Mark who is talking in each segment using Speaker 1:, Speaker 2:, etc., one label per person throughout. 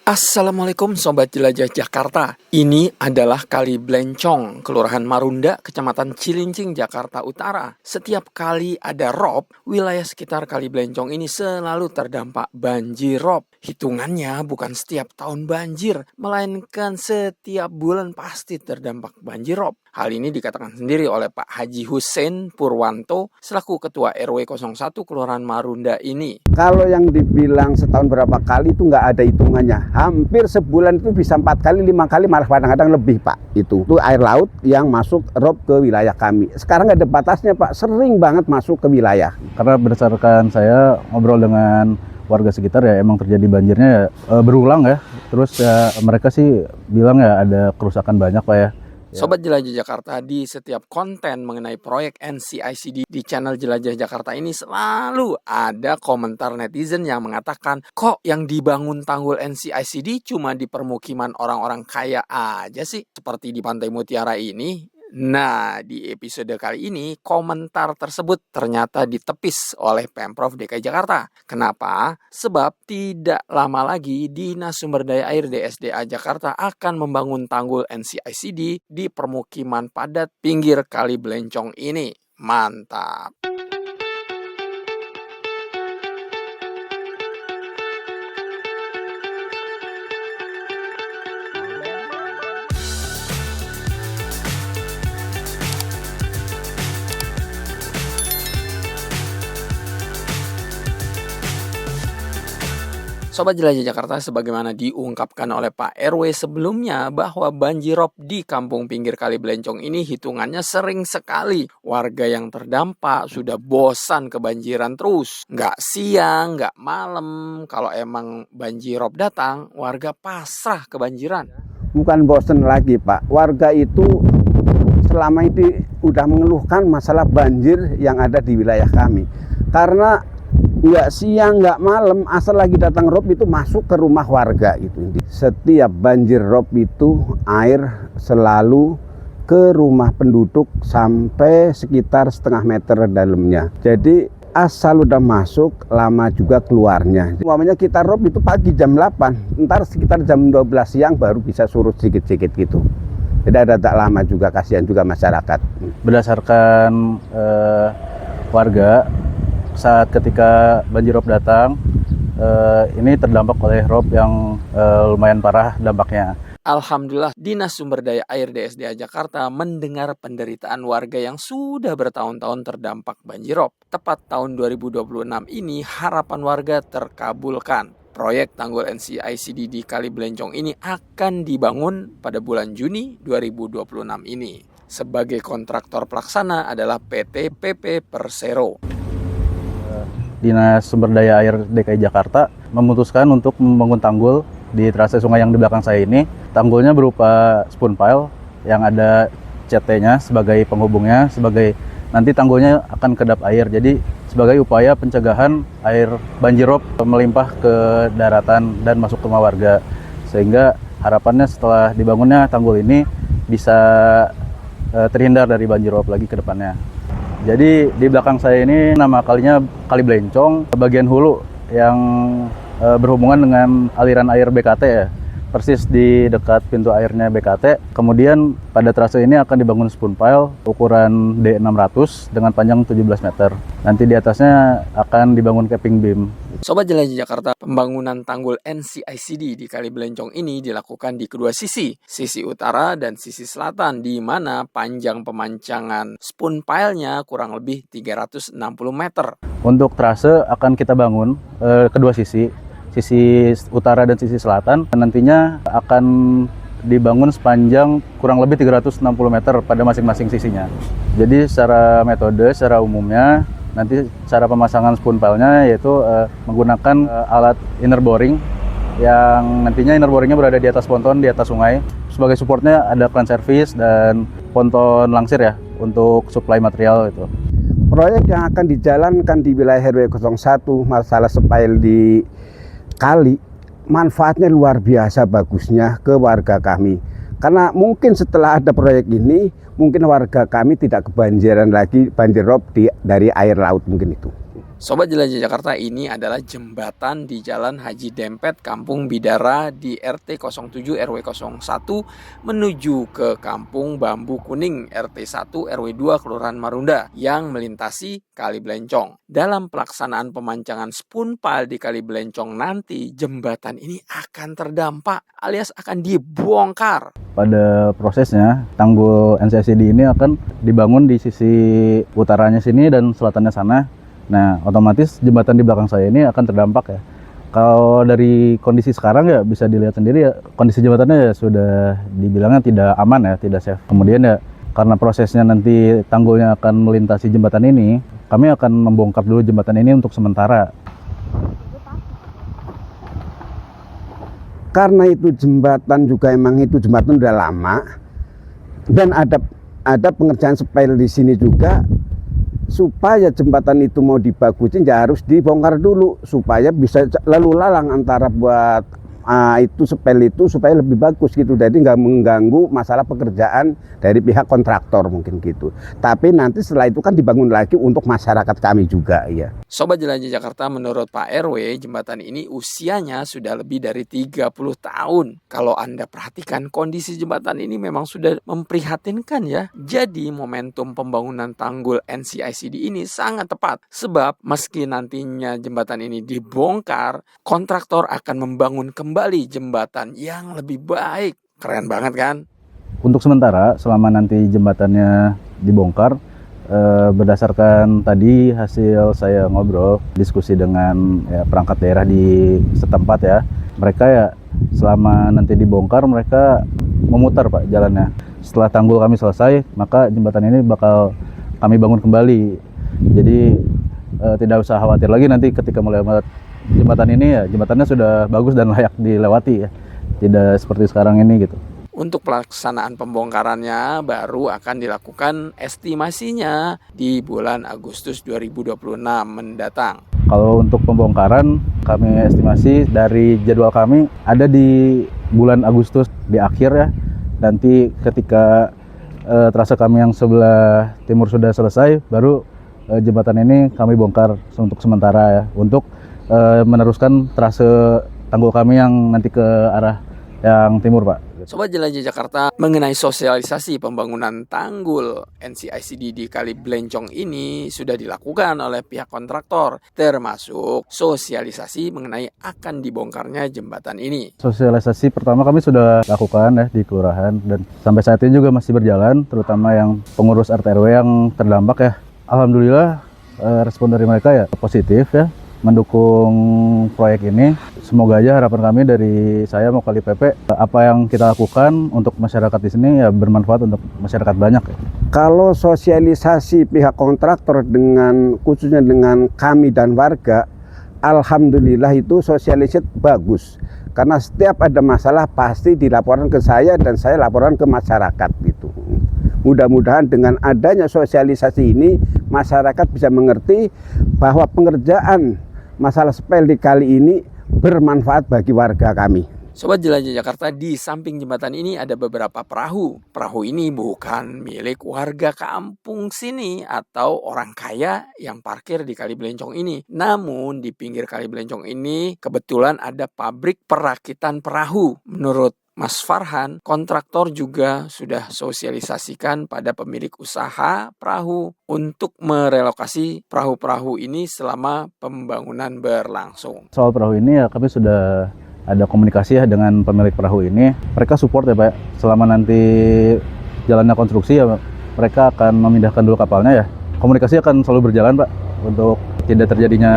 Speaker 1: Assalamualaikum Sobat Jelajah Jakarta. Ini adalah Kali Blencong, Kelurahan Marunda, Kecamatan Cilincing, Jakarta Utara. Setiap kali ada rob, wilayah sekitar Kali Blencong ini selalu terdampak banjir rob. Hitungannya bukan setiap tahun banjir, melainkan setiap bulan pasti terdampak banjir rob. Hal ini dikatakan sendiri oleh Pak Haji Hussein Purwanto selaku Ketua RW 01 Kelurahan Marunda ini.
Speaker 2: Kalau yang dibilang setahun berapa kali itu nggak ada hitungannya. Hampir sebulan itu bisa 4 kali, 5 kali, malah kadang-kadang lebih, Pak. Itu air laut yang masuk rob ke wilayah kami. Sekarang nggak ada batasnya, Pak. Sering banget masuk ke wilayah.
Speaker 3: Karena berdasarkan saya ngobrol dengan warga sekitar ya, emang terjadi banjirnya ya, berulang ya. Terus ya mereka sih bilang ya ada kerusakan banyak, Pak ya.
Speaker 1: Sobat Jelajah Jakarta, di setiap konten mengenai proyek NCICD di channel Jelajah Jakarta ini selalu ada komentar netizen yang mengatakan, kok yang dibangun tanggul NCICD cuma di permukiman orang-orang kaya aja sih, seperti di Pantai Mutiara ini. Nah, di episode kali ini komentar tersebut ternyata ditepis oleh Pemprov DKI Jakarta. Kenapa? Sebab tidak lama lagi Dinas Sumber Daya Air DSDA Jakarta akan membangun tanggul NCICD di permukiman padat pinggir Kali Blencong ini. Mantap! Sobat Jelajah Jakarta, sebagaimana diungkapkan oleh Pak RW sebelumnya bahwa banjirop di kampung pinggir Kali Blencong ini hitungannya sering sekali. Warga yang terdampak sudah bosan kebanjiran terus. Nggak siang, nggak malam. Kalau emang banjirop datang, warga pasrah kebanjiran.
Speaker 2: Bukan bosan lagi, Pak. Warga itu selama ini udah mengeluhkan masalah banjir yang ada di wilayah kami. Karena nggak siang, nggak malam, asal lagi datang rob itu masuk ke rumah warga itu. Setiap banjir rob itu air selalu ke rumah penduduk sampai sekitar setengah meter dalamnya. Jadi asal udah masuk, lama juga keluarnya. Umpamanya kita rob itu pagi jam 8, ntar sekitar jam 12 siang baru bisa surut sedikit-sedikit gitu. Jadi ada tak lama juga, kasihan juga masyarakat.
Speaker 3: Berdasarkan warga, saat ketika banjirop datang, ini terdampak oleh rob yang lumayan parah dampaknya.
Speaker 1: Alhamdulillah, Dinas Sumber Daya Air DSDA Jakarta mendengar penderitaan warga yang sudah bertahun-tahun terdampak banjirop. Tepat tahun 2026 ini, harapan warga terkabulkan. Proyek tanggul NCICD di Kali Blencong ini akan dibangun pada bulan Juni 2026 ini. Sebagai kontraktor pelaksana adalah PT PP Persero.
Speaker 3: Dinas Sumber Daya Air DKI Jakarta memutuskan untuk membangun tanggul di trase sungai yang di belakang saya ini. Tanggulnya berupa spoon pile yang ada CT-nya sebagai penghubungnya, sebagai nanti tanggulnya akan kedap air. Jadi sebagai upaya pencegahan air banjirop melimpah ke daratan dan masuk ke rumah warga. Sehingga harapannya setelah dibangunnya tanggul ini bisa terhindar dari banjirop lagi ke depannya. Jadi di belakang saya ini nama kalinya Kali Blencong, bagian hulu yang berhubungan dengan aliran air BKT ya. Persis di dekat pintu airnya BKT. Kemudian pada trase ini akan dibangun spoon pile ukuran D600 dengan panjang 17 meter. Nanti di atasnya akan dibangun capping beam.
Speaker 1: Sobat Jelajah Jakarta, pembangunan tanggul NCICD di Kali Blencong ini dilakukan di kedua sisi utara dan sisi selatan, di mana panjang pemancangan spoon pile-nya kurang lebih 360 meter.
Speaker 3: Untuk trase akan kita bangun kedua sisi utara dan sisi selatan. Nantinya akan dibangun sepanjang kurang lebih 360 meter pada masing-masing sisinya. Jadi secara metode, secara umumnya, nanti cara pemasangan spoon pile-nya yaitu menggunakan alat inner boring yang nantinya inner boringnya berada di atas ponton di atas sungai. Sebagai supportnya ada kran service dan ponton langsir ya untuk supply material itu.
Speaker 2: Proyek yang akan dijalankan di wilayah RW 01 masalah spile di kali, manfaatnya luar biasa bagusnya ke warga kami. Karena mungkin setelah ada proyek ini, mungkin warga kami tidak kebanjiran lagi banjir rob dari air laut mungkin itu.
Speaker 1: Sobat Jelajah Jakarta, ini adalah jembatan di Jalan Haji Dempet, Kampung Bidara di RT 07 RW 01 menuju ke Kampung Bambu Kuning RT 1 RW 2 Kelurahan Marunda yang melintasi Kali Blencong. Dalam pelaksanaan pemancangan spunpal di Kali Blencong nanti, jembatan ini akan terdampak alias akan dibongkar.
Speaker 3: Pada prosesnya, tanggul NCICD ini akan dibangun di sisi utaranya sini dan selatannya sana. Nah, otomatis jembatan di belakang saya ini akan terdampak ya. Kalau dari kondisi sekarang ya bisa dilihat sendiri ya, kondisi jembatannya ya sudah dibilangnya tidak aman ya, tidak safe. Kemudian ya karena prosesnya nanti tanggulnya akan melintasi jembatan ini, kami akan membongkar dulu jembatan ini untuk sementara.
Speaker 2: Karena itu jembatan juga emang itu jembatan udah lama dan ada pengerjaan spel di sini juga. Supaya jembatan itu mau dibagusin ya harus dibongkar dulu supaya bisa lalu lalang antara buat itu spel itu supaya lebih bagus gitu. Jadi nggak mengganggu masalah pekerjaan dari pihak kontraktor mungkin gitu. Tapi nanti setelah itu kan dibangun lagi untuk masyarakat kami juga ya.
Speaker 1: Sobat Jelajah Jakarta, menurut Pak RW, jembatan ini usianya sudah lebih dari 30 tahun. Kalau Anda perhatikan kondisi jembatan ini memang sudah memprihatinkan ya. Jadi momentum pembangunan tanggul NCICD ini sangat tepat. Sebab meski nantinya jembatan ini dibongkar, kontraktor akan membangun kembali jembatan yang lebih baik. Keren banget kan?
Speaker 3: Untuk sementara, selama nanti jembatannya dibongkar, berdasarkan tadi hasil saya ngobrol, diskusi dengan perangkat daerah di setempat ya, mereka ya selama nanti dibongkar mereka memutar Pak jalannya. Setelah tanggul kami selesai, maka jembatan ini bakal kami bangun kembali. Jadi tidak usah khawatir lagi nanti ketika melewati jembatan ini ya, jembatannya sudah bagus dan layak dilewati ya. Tidak seperti sekarang ini gitu.
Speaker 1: Untuk pelaksanaan pembongkarannya baru akan dilakukan estimasinya di bulan Agustus 2026 mendatang.
Speaker 3: Kalau untuk pembongkaran kami estimasi dari jadwal kami ada di bulan Agustus di akhir ya. Nanti ketika trase kami yang sebelah timur sudah selesai, baru jembatan ini kami bongkar untuk sementara ya, untuk meneruskan trase tanggul kami yang nanti ke arah yang timur Pak.
Speaker 1: Sobat Jelajah Jakarta, mengenai sosialisasi pembangunan tanggul NCICD di Kali Blencong ini sudah dilakukan oleh pihak kontraktor, termasuk sosialisasi mengenai akan dibongkarnya jembatan ini.
Speaker 3: Sosialisasi pertama kami sudah lakukan ya di kelurahan dan sampai saat ini juga masih berjalan, terutama yang pengurus RT RW yang terdampak ya. Alhamdulillah respon dari mereka ya positif ya, mendukung proyek ini. Semoga aja harapan kami dari saya mau Kali PP, apa yang kita lakukan untuk masyarakat di sini ya bermanfaat untuk masyarakat banyak ya.
Speaker 2: Kalau sosialisasi pihak kontraktor dengan khususnya dengan kami dan warga, alhamdulillah itu sosialisasi bagus. Karena setiap ada masalah pasti dilaporkan ke saya dan saya laporkan ke masyarakat gitu. Mudah-mudahan dengan adanya sosialisasi ini masyarakat bisa mengerti bahwa pengerjaan masalah spel di kali ini bermanfaat bagi warga kami.
Speaker 1: Sobat Jelajah Jakarta, di samping jembatan ini ada beberapa perahu. Perahu ini bukan milik warga kampung sini atau orang kaya yang parkir di Kali Blencong ini. Namun di pinggir Kali Blencong ini kebetulan ada pabrik perakitan perahu. Menurut Mas Farhan, kontraktor juga sudah sosialisasikan pada pemilik usaha perahu untuk merelokasi perahu-perahu ini selama pembangunan berlangsung.
Speaker 3: Soal perahu ini ya kami sudah ada komunikasi ya dengan pemilik perahu ini. Mereka support ya Pak, selama nanti jalannya konstruksi ya mereka akan memindahkan dulu kapalnya ya. Komunikasi akan selalu berjalan Pak untuk tidak terjadinya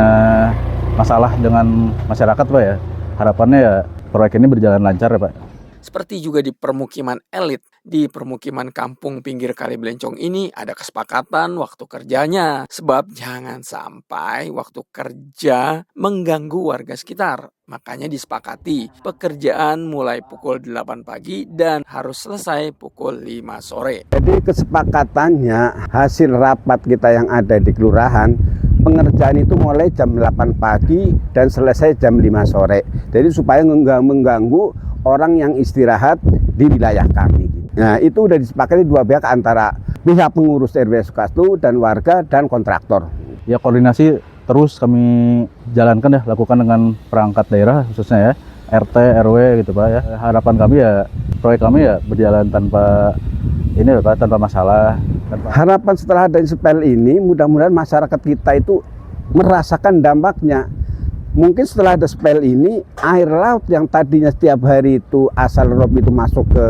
Speaker 3: masalah dengan masyarakat Pak ya. Harapannya ya proyek ini berjalan lancar ya Pak.
Speaker 1: Seperti juga di permukiman elit, di permukiman kampung pinggir Kali Blencong ini ada kesepakatan waktu kerjanya. Sebab jangan sampai waktu kerja mengganggu warga sekitar. Makanya disepakati pekerjaan mulai pukul 8 pagi dan harus selesai pukul 5 sore.
Speaker 2: Jadi kesepakatannya hasil rapat kita yang ada di kelurahan, pengerjaan itu mulai jam 8 pagi dan selesai jam 5 sore. Jadi supaya nggak mengganggu orang yang istirahat di wilayah kami. Nah, itu udah disepakati dua pihak antara pihak pengurus RW 1 dan warga dan kontraktor.
Speaker 3: Ya koordinasi terus kami jalankan ya, lakukan dengan perangkat daerah khususnya ya, RT, RW gitu Pak ya. Harapan kami ya proyek kami ya berjalan tanpa ini ya Pak, tanpa masalah.
Speaker 2: Harapan setelah ada spel ini, mudah-mudahan masyarakat kita itu merasakan dampaknya. Mungkin setelah ada spel ini, air laut yang tadinya setiap hari itu asal rob itu masuk ke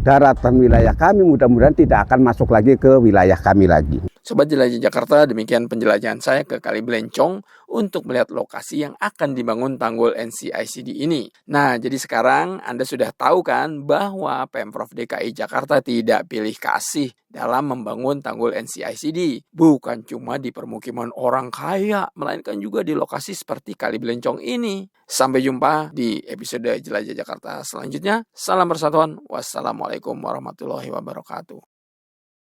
Speaker 2: daratan wilayah kami, mudah-mudahan tidak akan masuk lagi ke wilayah kami lagi.
Speaker 1: Sobat Jelajah Jakarta, demikian penjelajahan saya ke Kali Belencong untuk melihat lokasi yang akan dibangun tanggul NCICD ini. Nah, jadi sekarang Anda sudah tahu kan bahwa Pemprov DKI Jakarta tidak pilih kasih dalam membangun tanggul NCICD. Bukan cuma di permukiman orang kaya, melainkan juga di lokasi seperti Kali Belencong ini. Sampai jumpa di episode Jelajah Jakarta selanjutnya. Salam persatuan. Wassalamualaikum warahmatullahi wabarakatuh.